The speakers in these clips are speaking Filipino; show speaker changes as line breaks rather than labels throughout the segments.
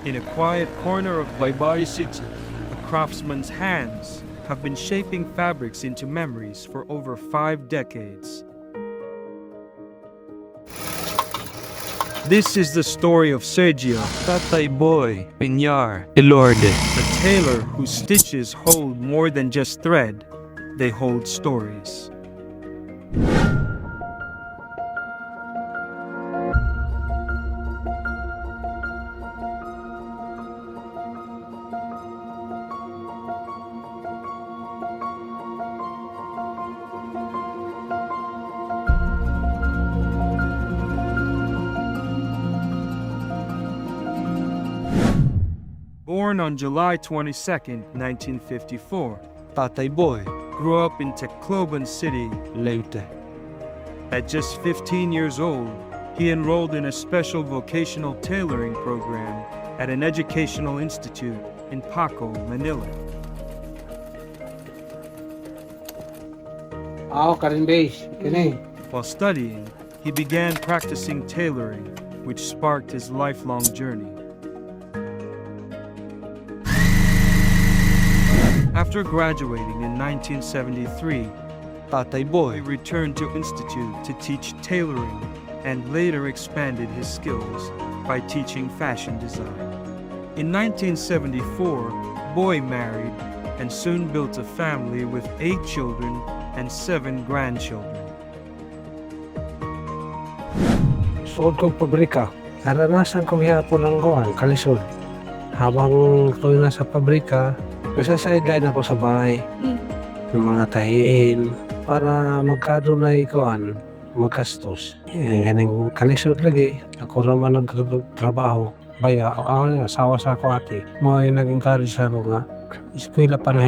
In a quiet corner of Baybay City, a craftsman's hands have been shaping fabrics into memories for over 5 decades. This is the story of Sergio,
Tatay Boy, Piñar, Ilorde.
a tailor whose stitches hold more than just thread, they hold stories. Born on July 22, 1954,
Tatay Boy,
grew up in Tacloban City.
Leyte.
At just 15 years old, he enrolled in a special vocational tailoring program at an educational institute in Paco, Manila.
Ako, Karin Base. Kini.
While studying, he began practicing tailoring, which sparked his lifelong journey. After graduating in 1973,
Tatay
he
Boy,
returned to institute to teach tailoring and later expanded his skills by teaching fashion design. In 1974, Boy married and soon built a family with 8 children and 7 grandchildren.
Suod kong pabrika. Naranasan ko hapon ng kuhan, kalisod. Habang ako'y nasa pabrika, nasa sideline ako sa bahay. Yung mga tahiin para magkadunay kuhan, magkastos. Ganing kalisod lagi. Ako naman nagtrabaho. Baya, asawa sa ako ate. Mga nag-encourage sa ako nga. Eskwela pa na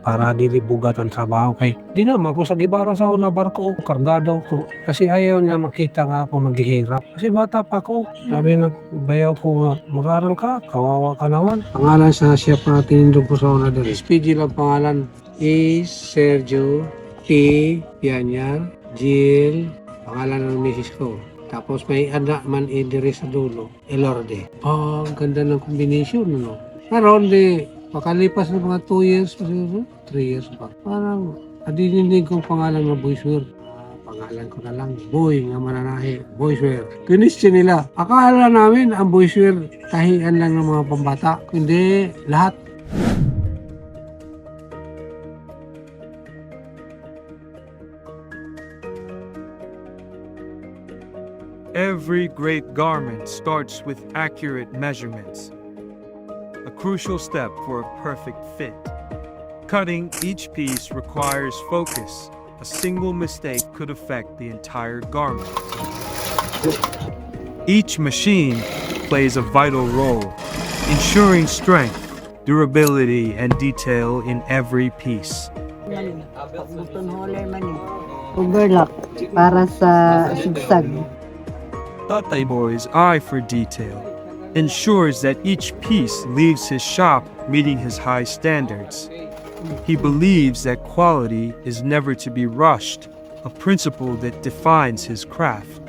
para dili bugat ang trabaho kay di naman ko sa gibara sa una barko kargado ko kasi ayaw niya makita nga ako naghihirap kasi bata pa ako sabi nagbayaw ko nga mag-aral ka kawawa ka naman pangalan sa siya pa tinindog ko sa una doon SPG lang pangalan is Sergio T. Pianyar Jill pangalan ng misis ko tapos may anak man idiri sa dulo Ilorde ang ganda ng combination no karon di pakalipas ng mga 2 years, 3 years pa. Parang, adininig kong pangalan ng Boyswear. Pangalan ko na lang, Boy, nga mananahi, Boyswear. Kinisyon nila. Akala namin ang Boyswear, tahian lang ng mga pambata. Hindi, lahat.
Every great garment starts with accurate measurements, a crucial step for a perfect fit. Cutting each piece requires focus. A single mistake could affect the entire garment. Each machine plays a vital role, ensuring strength, durability, and detail in every piece.
Button hole man overlock para sa sigsag.
Tatay Boy's eye for detail ensures that each piece leaves his shop meeting his high standards. He believes that quality is never to be rushed, a principle that defines his craft.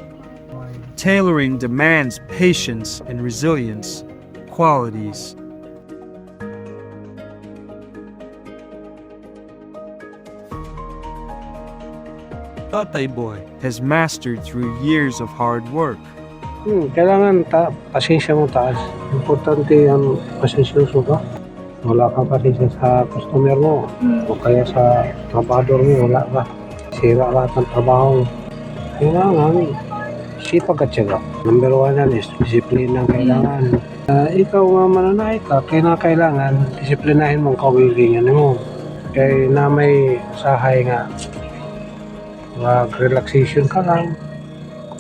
Tailoring demands patience and resilience, qualities
Tatay Boy,
has mastered through years of hard work.
Kailangan pasensya mo taas. Importante ang pasensyoso ka. Wala kang pasensya sa customer mo. O kaya sa trabador mo, wala ka. Sira lahat ng trabaho. Kailangan sipag at syaga. Number 1 yan is disiplina ang kailangan. Ikaw nga mananay ka, kailangan disiplinahin mong kawilingan mo. Kaya na may sahay nga, mag-relaxation ka lang.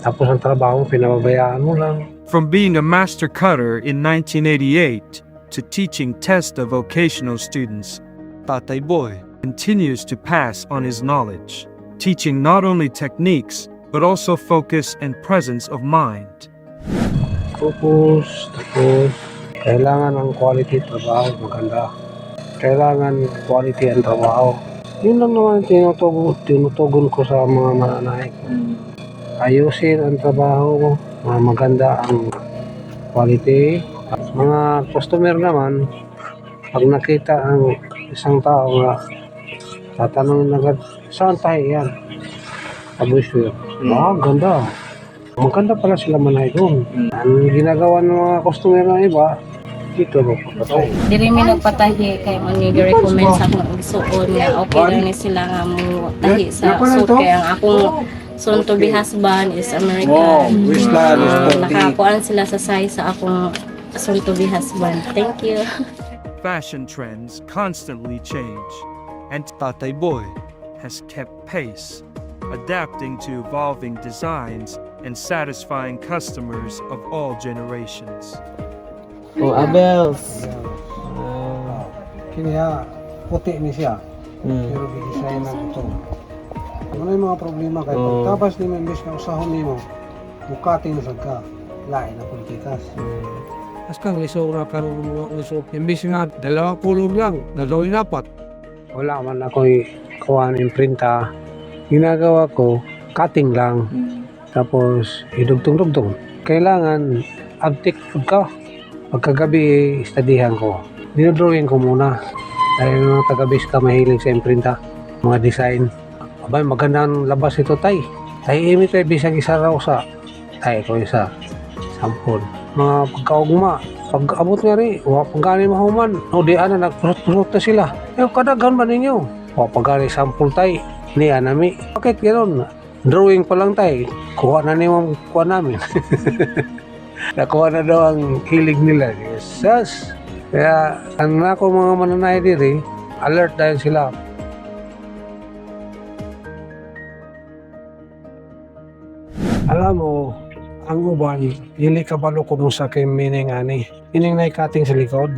Tapos ang trabaho, pinababayaan mo lang.
From being a master cutter in 1988 to teaching test of vocational students,
Tatay Boy,
continues to pass on his knowledge, teaching not only techniques but also focus and presence of mind.
Focus, tapos kailangan ang quality trabaho maganda. Kailangan quality ang trabaho. Yun lang naman tinutugon ko sa mga mananahe ko. Ayusin ang trabaho, maganda ang quality, Mga customer naman, pag nakita ang isang tao nga tatanungin agad, saan tayo yan? Kabusyo. Ganda. Maganda pala sila manay doon. Ang ginagawa ng mga customer ng iba, dito magpapatay.
Diri mi nagpatahi kay mo ni recommend sa akong igsuon nga okay lang ni sila nga mo tahi sa suit kay ang akong soon to be husband is American. Nakakuan sila sa size sa akong soon to be husband. Thank you.
Fashion trends constantly change, and
Tatay Boy.
has kept pace, adapting to evolving designs and satisfying customers of all generations.
Abels.
Kini puti ni siya, pero gidesign na ito. Ano yung mga problema kay pagtabas ni members na usahon nimo, bukatin sa ka, lain na politikas. As kang liso na karon mo liso. Imbis nga 20 lang, dalawin dapat. Wala man ako'y kuha ng imprinta. Ginagawa ko, cutting lang. Tapos, idugtong-dugtong. Kailangan, antik food ka. Pagkagabi, studyhan ko. Dinodrawing ko muna. Dahil mga tagabis ka mahilig sa imprinta. Mga design. Abay, magandang labas ito, tay. Tay, imit tayo bisag isa raw sa. Tay, ko isa. Sampol. Mga pagkaugma. Pag-abot nga rin, pag-gani mahuman. O di ana, nagpusot na sila. Kadaghan ba ninyo? Pag-gani sampol, tay. Niya nami. Bakit gano'n? Drawing pa lang tayo. Kuha na niyo kuha namin. Nakuha na daw ang hilig nila. Yes. Kaya ang ako mga mananay diri, alert dahil sila. Alam mo, ang uban, dili kabalo ko nung sa kay meaning ani. Meaning na cutting sa likod.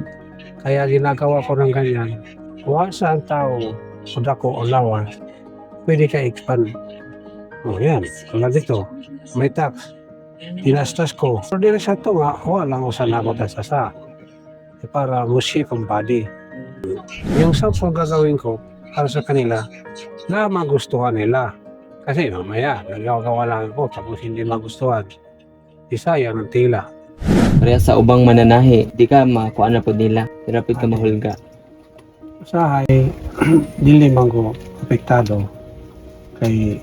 Kaya ginagawa ko ng ganyan. Once ang tao, kuda ko o lawas, pwede ka expand. O yan, wala dito. May tax. Tinastas ko. Pero dili sa ito nga, wala ko sa nakot sa sa. Para musip ang body. Yung sample gagawin ko para sa kanila na magustuhan nila. Kasi mamaya, nagagawa lang ako tapos hindi magustuhan. Isayang ng tila.
Kaya sa ubang mananahi, di ka makuha na po nila. Rapid ka mahulga.
Usahay, dili man ko apektado kay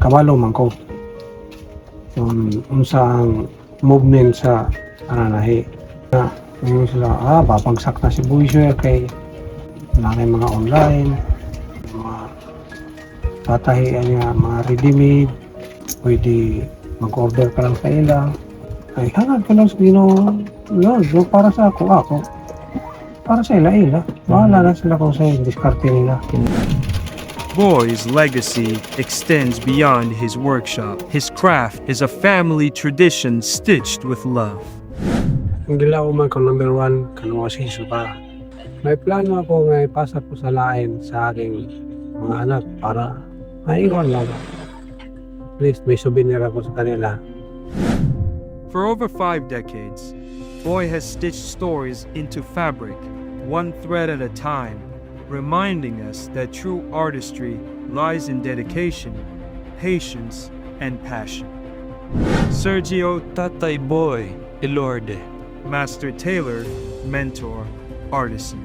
kabalo man ko. Unsang movement sa ananahi. Yung sila, babagsak na si Buisher kay nakay mga online, mga tatahian niya, mga ready-made, pwede mag-order ka lang sa ila. Ay, hangad ka lang sa Lord, para sa ako. Para sa ila. Bahala na sila kung sa'yo, diskarte nila.
Boy's legacy extends beyond his workshop. His craft is a family tradition stitched with love.
Ang gilaw man ko number 1, kanuwa si Suba. May plano ako nga ipasa ko sa lain sa aking mga anak para maiwan lang. At least may souvenir ako sa kanila.
For over 5 decades, Boy has stitched stories into fabric, one thread at a time, reminding us that true artistry lies in dedication, patience, and passion. Sergio,
Tatay Boy. Ilorde.
Master Tailor, Mentor, Artisan.